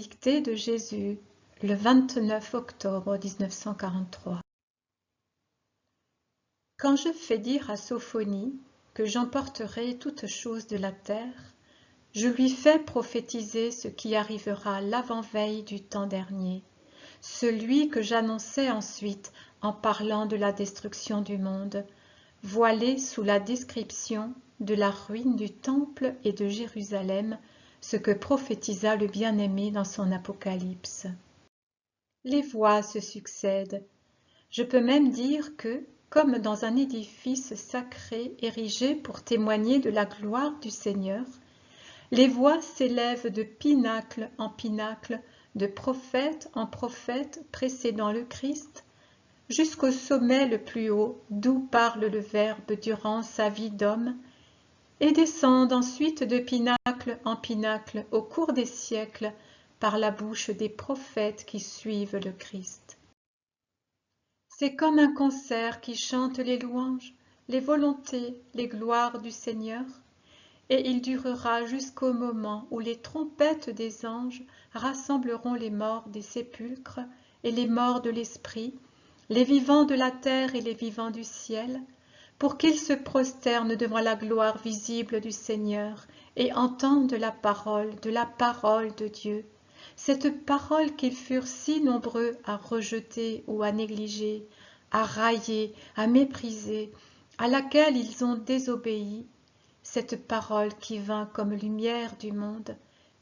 Dictée de Jésus, le 29 octobre 1943. Quand je fais dire à Sophonie que j'emporterai toutes choses de la terre, je lui fais prophétiser ce qui arrivera l'avant-veille du temps dernier, celui que j'annonçais ensuite en parlant de la destruction du monde, voilé sous la description de la ruine du temple et de Jérusalem, ce que prophétisa le bien-aimé dans son Apocalypse. Les voix se succèdent. Je peux même dire que, comme dans un édifice sacré érigé pour témoigner de la gloire du Seigneur, les voix s'élèvent de pinacle en pinacle, de prophète en prophète précédant le Christ, jusqu'au sommet le plus haut d'où parle le Verbe durant sa vie d'homme, et descendent ensuite de pinacle en pinacle au cours des siècles par la bouche des prophètes qui suivent le Christ. C'est comme un concert qui chante les louanges, les volontés, les gloires du Seigneur, et il durera jusqu'au moment où les trompettes des anges rassembleront les morts des sépulcres et les morts de l'esprit, les vivants de la terre et les vivants du ciel, pour qu'ils se prosternent devant la gloire visible du Seigneur et entendent la parole de Dieu, cette parole qu'ils furent si nombreux à rejeter ou à négliger, à railler, à mépriser, à laquelle ils ont désobéi, cette parole qui vint comme lumière du monde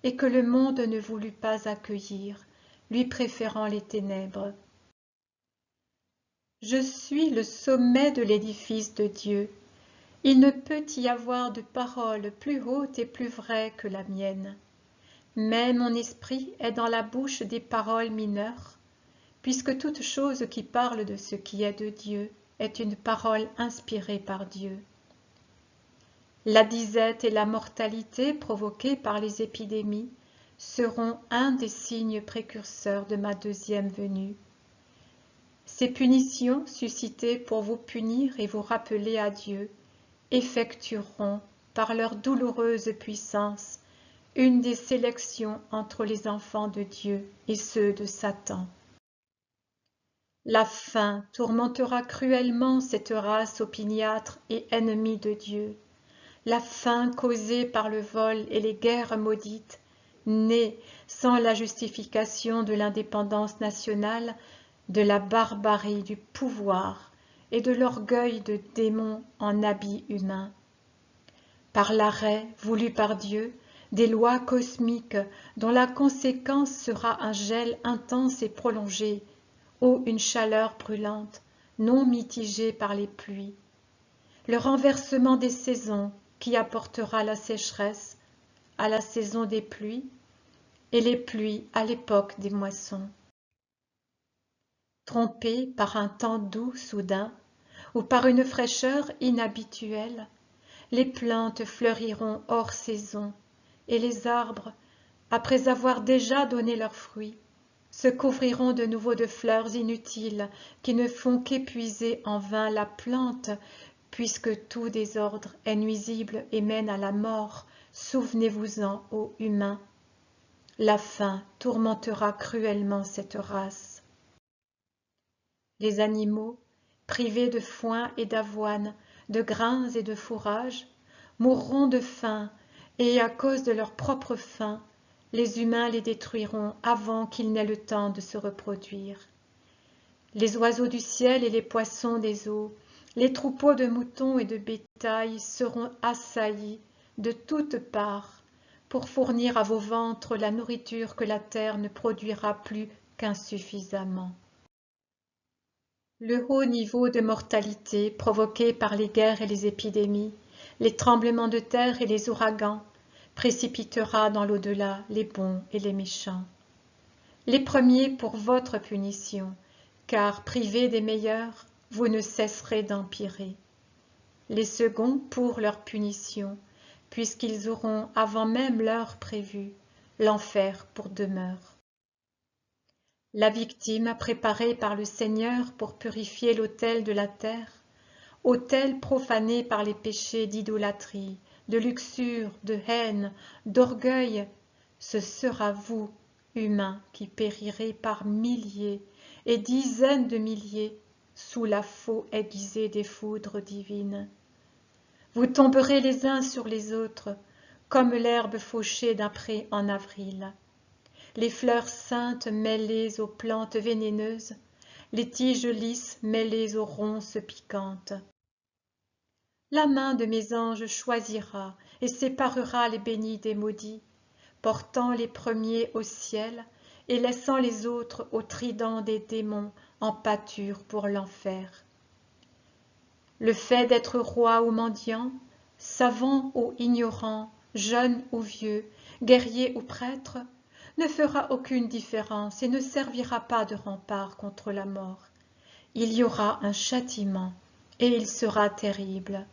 et que le monde ne voulut pas accueillir, lui préférant les ténèbres. Je suis le sommet de l'édifice de Dieu. Il ne peut y avoir de parole plus haute et plus vraie que la mienne. Mais mon esprit est dans la bouche des paroles mineures, puisque toute chose qui parle de ce qui est de Dieu est une parole inspirée par Dieu. La disette et la mortalité provoquées par les épidémies seront un des signes précurseurs de ma deuxième venue. Ces punitions, suscitées pour vous punir et vous rappeler à Dieu, effectueront, par leur douloureuse puissance, une des sélections entre les enfants de Dieu et ceux de Satan. La faim tourmentera cruellement cette race opiniâtre et ennemie de Dieu. La faim causée par le vol et les guerres maudites, née sans la justification de l'indépendance nationale, de la barbarie du pouvoir et de l'orgueil de démons en habits humains. Par l'arrêt voulu par Dieu, des lois cosmiques dont la conséquence sera un gel intense et prolongé, ou une chaleur brûlante, non mitigée par les pluies. Le renversement des saisons qui apportera la sécheresse à la saison des pluies et les pluies à l'époque des moissons. Trompés par un temps doux soudain ou par une fraîcheur inhabituelle, les plantes fleuriront hors saison et les arbres, après avoir déjà donné leurs fruits, se couvriront de nouveau de fleurs inutiles qui ne font qu'épuiser en vain la plante, puisque tout désordre est nuisible et mène à la mort. Souvenez-vous-en, ô humains. La faim tourmentera cruellement cette race. Les animaux, privés de foin et d'avoine, de grains et de fourrage, mourront de faim, et à cause de leur propre faim, les humains les détruiront avant qu'ils n'aient le temps de se reproduire. Les oiseaux du ciel et les poissons des eaux, les troupeaux de moutons et de bétail seront assaillis de toutes parts pour fournir à vos ventres la nourriture que la terre ne produira plus qu'insuffisamment. Le haut niveau de mortalité provoqué par les guerres et les épidémies, les tremblements de terre et les ouragans, précipitera dans l'au-delà les bons et les méchants. Les premiers pour votre punition, car privés des meilleurs, vous ne cesserez d'empirer. Les seconds pour leur punition, puisqu'ils auront avant même l'heure prévue, l'enfer pour demeure. La victime préparée par le Seigneur pour purifier l'autel de la terre, autel profané par les péchés d'idolâtrie, de luxure, de haine, d'orgueil, ce sera vous, humains qui périrez par milliers et dizaines de milliers sous la faux aiguisée des foudres divines. Vous tomberez les uns sur les autres, comme l'herbe fauchée d'un pré en avril. Les fleurs saintes mêlées aux plantes vénéneuses, les tiges lisses mêlées aux ronces piquantes. La main de mes anges choisira et séparera les bénis des maudits, portant les premiers au ciel et laissant les autres au trident des démons en pâture pour l'enfer. Le fait d'être roi ou mendiant, savant ou ignorant, jeune ou vieux, guerrier ou prêtre, ne fera aucune différence et ne servira pas de rempart contre la mort. Il y aura un châtiment, et il sera terrible.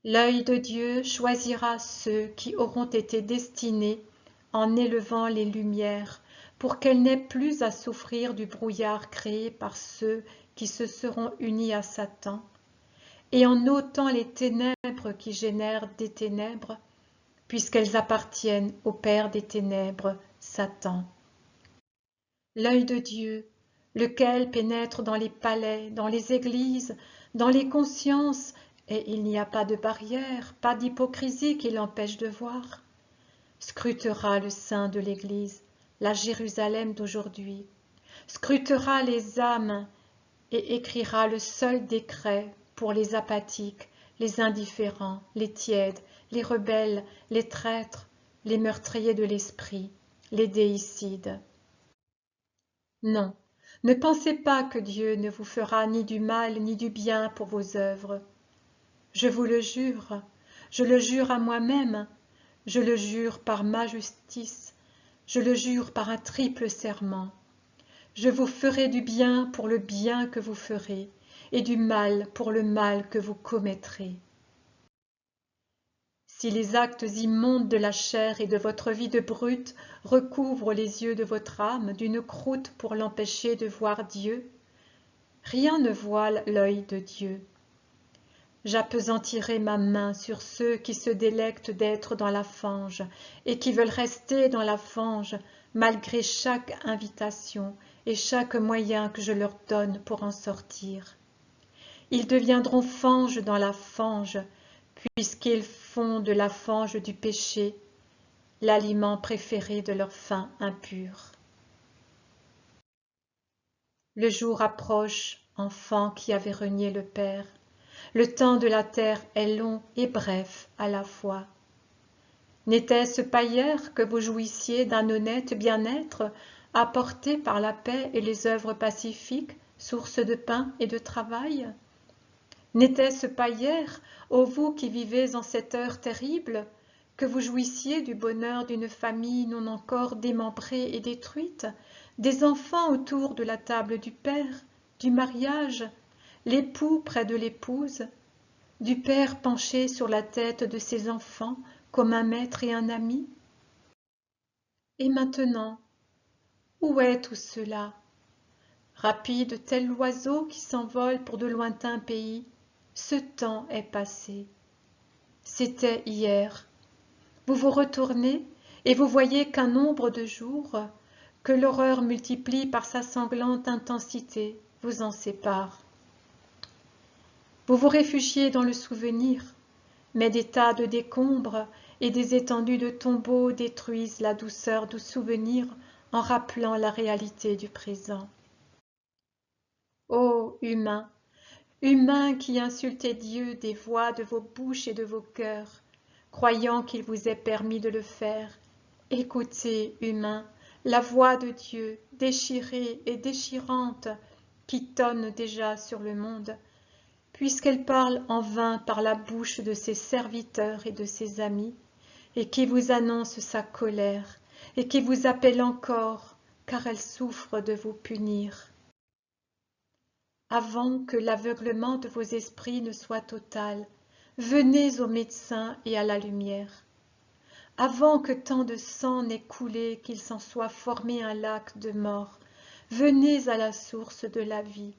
L'œil de Dieu choisira ceux qui auront été destinés en élevant les lumières, pour qu'elles n'aient plus à souffrir du brouillard créé par ceux qui se seront unis à Satan, et en ôtant les ténèbres qui génèrent des ténèbres, puisqu'elles appartiennent au Père des ténèbres, Satan. L'œil de Dieu, lequel pénètre dans les palais, dans les églises, dans les consciences, et il n'y a pas de barrière, pas d'hypocrisie qui l'empêche de voir, scrutera le sein de l'Église, la Jérusalem d'aujourd'hui, scrutera les âmes et écrira le seul décret pour les apathiques, les indifférents, les tièdes, les rebelles, les traîtres, les meurtriers de l'esprit, les déicides. Non, ne pensez pas que Dieu ne vous fera ni du mal ni du bien pour vos œuvres. Je vous le jure, je le jure à moi-même, je le jure par ma justice, je le jure par un triple serment. Je vous ferai du bien pour le bien que vous ferez, et du mal pour le mal que vous commettrez. Si les actes immondes de la chair et de votre vie de brute recouvrent les yeux de votre âme d'une croûte pour l'empêcher de voir Dieu, rien ne voile l'œil de Dieu. J'appesantirai ma main sur ceux qui se délectent d'être dans la fange et qui veulent rester dans la fange malgré chaque invitation et chaque moyen que je leur donne pour en sortir. Ils deviendront fange dans la fange, puisqu'ils font de la fange du péché l'aliment préféré de leur faim impure. Le jour approche, enfants qui avaient renié le Père. Le temps de la terre est long et bref à la fois. N'était-ce pas hier que vous jouissiez d'un honnête bien-être apporté par la paix et les œuvres pacifiques, source de pain et de travail? N'était-ce pas hier, ô vous qui vivez en cette heure terrible, que vous jouissiez du bonheur d'une famille non encore démembrée et détruite, des enfants autour de la table du Père, du mariage, l'époux près de l'épouse, du Père penché sur la tête de ses enfants comme un maître et un ami? Et maintenant, où est tout cela? Rapide tel l'oiseau qui s'envole pour de lointains pays, ce temps est passé. C'était hier. Vous vous retournez et vous voyez qu'un nombre de jours, que l'horreur multiplie par sa sanglante intensité, vous en sépare. Vous vous réfugiez dans le souvenir, mais des tas de décombres et des étendues de tombeaux détruisent la douceur du souvenir en rappelant la réalité du présent. Ô humains, humains qui insultez Dieu des voix de vos bouches et de vos cœurs, croyant qu'il vous est permis de le faire, écoutez, humains, la voix de Dieu, déchirée et déchirante, qui tonne déjà sur le monde, puisqu'elle parle en vain par la bouche de ses serviteurs et de ses amis, et qui vous annonce sa colère, et qui vous appelle encore, car elle souffre de vous punir. Avant que l'aveuglement de vos esprits ne soit total, venez au médecin et à la lumière. Avant que tant de sang n'ait coulé qu'il s'en soit formé un lac de mort, venez à la source de la vie.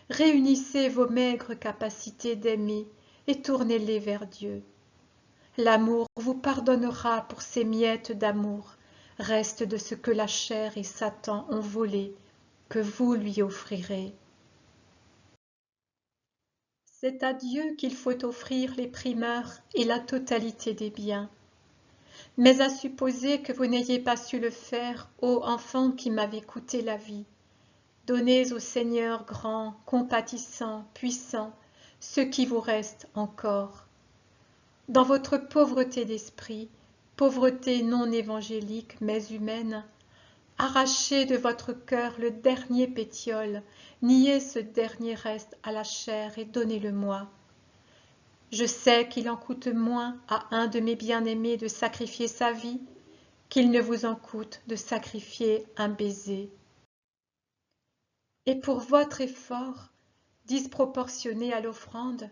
Réunissez vos maigres capacités d'aimer et tournez-les vers Dieu. L'amour vous pardonnera pour ces miettes d'amour, reste de ce que la chair et Satan ont volé, que vous lui offrirez. C'est à Dieu qu'il faut offrir les primeurs et la totalité des biens. Mais à supposer que vous n'ayez pas su le faire, ô enfants qui m'avez coûté la vie, donnez au Seigneur grand, compatissant, puissant, ce qui vous reste encore. Dans votre pauvreté d'esprit, pauvreté non évangélique mais humaine, arrachez de votre cœur le dernier pétiole, niez ce dernier reste à la chair et donnez-le-moi. Je sais qu'il en coûte moins à un de mes bien-aimés de sacrifier sa vie qu'il ne vous en coûte de sacrifier un baiser. Et pour votre effort, disproportionné à l'offrande,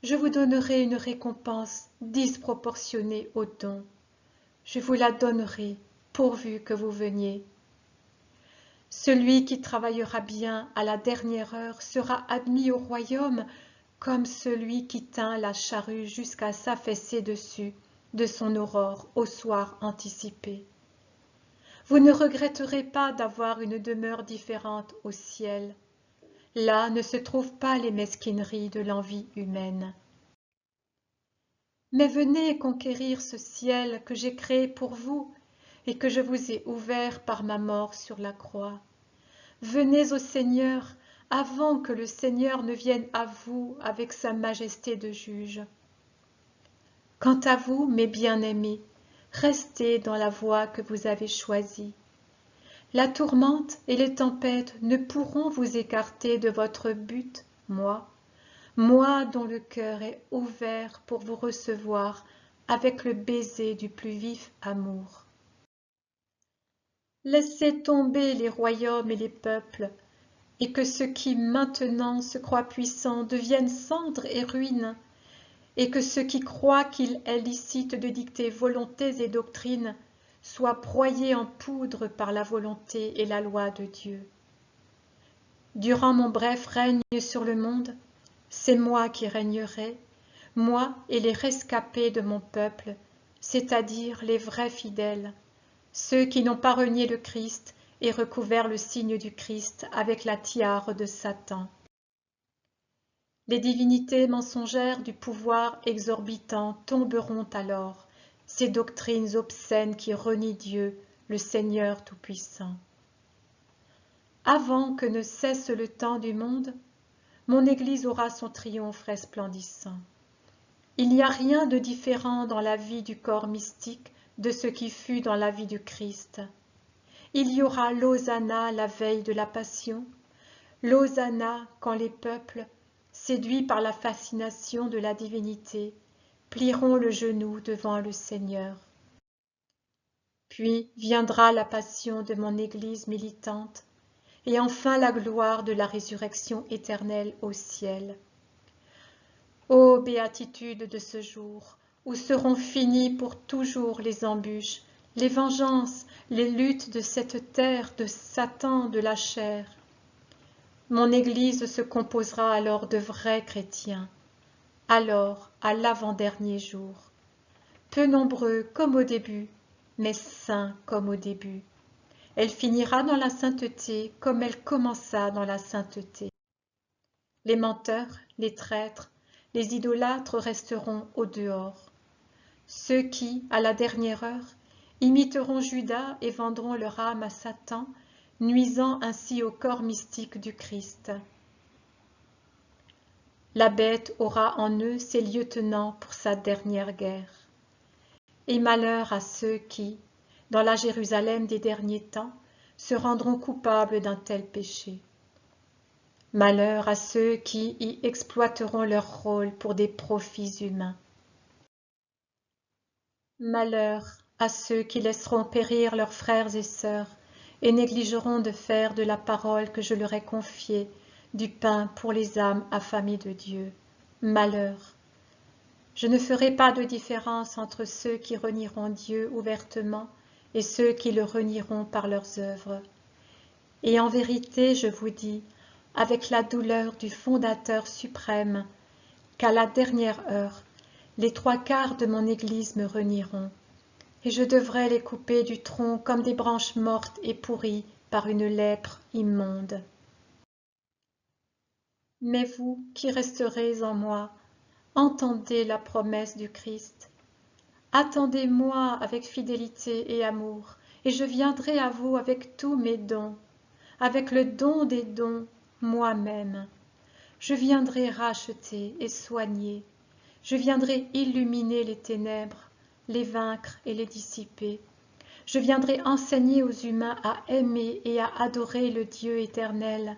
je vous donnerai une récompense disproportionnée au don. Je vous la donnerai pourvu que vous veniez. Celui qui travaillera bien à la dernière heure sera admis au royaume comme celui qui tint la charrue jusqu'à s'affaisser dessus de son aurore au soir anticipé. Vous ne regretterez pas d'avoir une demeure différente au ciel. Là ne se trouvent pas les mesquineries de l'envie humaine. Mais venez conquérir ce ciel que j'ai créé pour vous et que je vous ai ouvert par ma mort sur la croix. Venez au Seigneur avant que le Seigneur ne vienne à vous avec sa majesté de juge. Quant à vous, mes bien-aimés, restez dans la voie que vous avez choisie. La tourmente et les tempêtes ne pourront vous écarter de votre but, moi dont le cœur est ouvert pour vous recevoir avec le baiser du plus vif amour. Laissez tomber les royaumes et les peuples, et que ceux qui maintenant se croient puissants deviennent cendres et ruines, et que ceux qui croient qu'il est licite de dicter volontés et doctrines soient broyés en poudre par la volonté et la loi de Dieu. Durant mon bref règne sur le monde, c'est moi qui régnerai, moi et les rescapés de mon peuple, c'est-à-dire les vrais fidèles, ceux qui n'ont pas renié le Christ et recouvert le signe du Christ avec la tiare de Satan. Les divinités mensongères du pouvoir exorbitant tomberont alors, ces doctrines obscènes qui renient Dieu, le Seigneur Tout-Puissant. Avant que ne cesse le temps du monde, mon Église aura son triomphe resplendissant. Il n'y a rien de différent dans la vie du corps mystique de ce qui fut dans la vie du Christ. Il y aura l'Hosanna la veille de la Passion, l'Hosanna quand les peuples, séduits par la fascination de la divinité, plieront le genou devant le Seigneur. Puis viendra la passion de mon Église militante, et enfin la gloire de la résurrection éternelle au ciel. Ô béatitude de ce jour, où seront finies pour toujours les embûches, les vengeances, les luttes de cette terre de Satan de la chair. Mon Église se composera alors de vrais chrétiens, alors à l'avant-dernier jour, peu nombreux comme au début, mais saints comme au début. Elle finira dans la sainteté comme elle commença dans la sainteté. Les menteurs, les traîtres, les idolâtres resteront au dehors. Ceux qui, à la dernière heure, imiteront Judas et vendront leur âme à Satan, nuisant ainsi au corps mystique du Christ. La bête aura en eux ses lieutenants pour sa dernière guerre. Et malheur à ceux qui, dans la Jérusalem des derniers temps, se rendront coupables d'un tel péché. Malheur à ceux qui y exploiteront leur rôle pour des profits humains. Malheur à ceux qui laisseront périr leurs frères et sœurs et négligeront de faire de la parole que je leur ai confiée du pain pour les âmes affamées de Dieu. Malheur. Je ne ferai pas de différence entre ceux qui renieront Dieu ouvertement et ceux qui le renieront par leurs œuvres. Et en vérité, je vous dis, avec la douleur du Fondateur suprême, qu'à la dernière heure, les 3/4 de mon Église me renieront, et je devrais les couper du tronc comme des branches mortes et pourries par une lèpre immonde. Mais vous qui resterez en moi, entendez la promesse du Christ. Attendez-moi avec fidélité et amour, et je viendrai à vous avec tous mes dons, avec le don des dons, moi-même. Je viendrai racheter et soigner, je viendrai illuminer les ténèbres, les vaincre et les dissiper. Je viendrai enseigner aux humains à aimer et à adorer le Dieu éternel,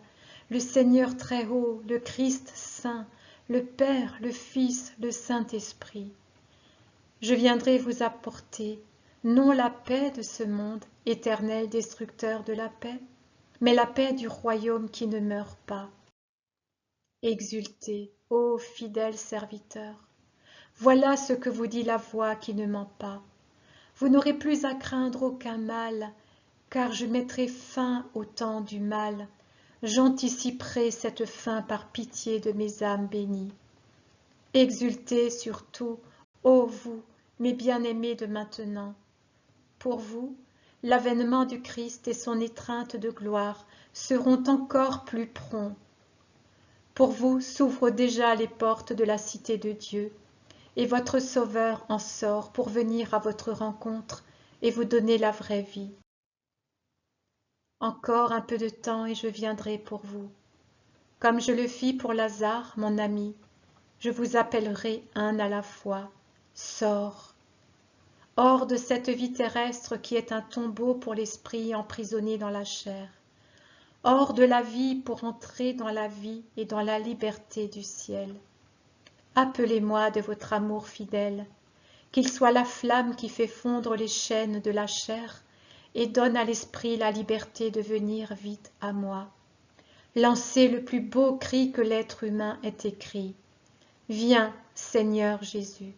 le Seigneur très haut, le Christ saint, le Père, le Fils, le Saint-Esprit. Je viendrai vous apporter, non la paix de ce monde, éternel destructeur de la paix, mais la paix du royaume qui ne meurt pas. Exultez, ô fidèles serviteurs, voilà ce que vous dit la voix qui ne ment pas. Vous n'aurez plus à craindre aucun mal, car je mettrai fin au temps du mal. J'anticiperai cette fin par pitié de mes âmes bénies. Exultez surtout, ô vous, mes bien-aimés de maintenant. Pour vous, l'avènement du Christ et son étreinte de gloire seront encore plus prompts. Pour vous s'ouvrent déjà les portes de la cité de Dieu, et votre Sauveur en sort pour venir à votre rencontre et vous donner la vraie vie. Encore un peu de temps et je viendrai pour vous. Comme je le fis pour Lazare, mon ami, je vous appellerai un à la fois. Sors. Hors de cette vie terrestre qui est un tombeau pour l'esprit emprisonné dans la chair. Hors de la vie pour entrer dans la vie et dans la liberté du ciel. Appelez-moi de votre amour fidèle, qu'il soit la flamme qui fait fondre les chaînes de la chair et donne à l'esprit la liberté de venir vite à moi. Lancez le plus beau cri que l'être humain ait écrit. Viens, Seigneur Jésus.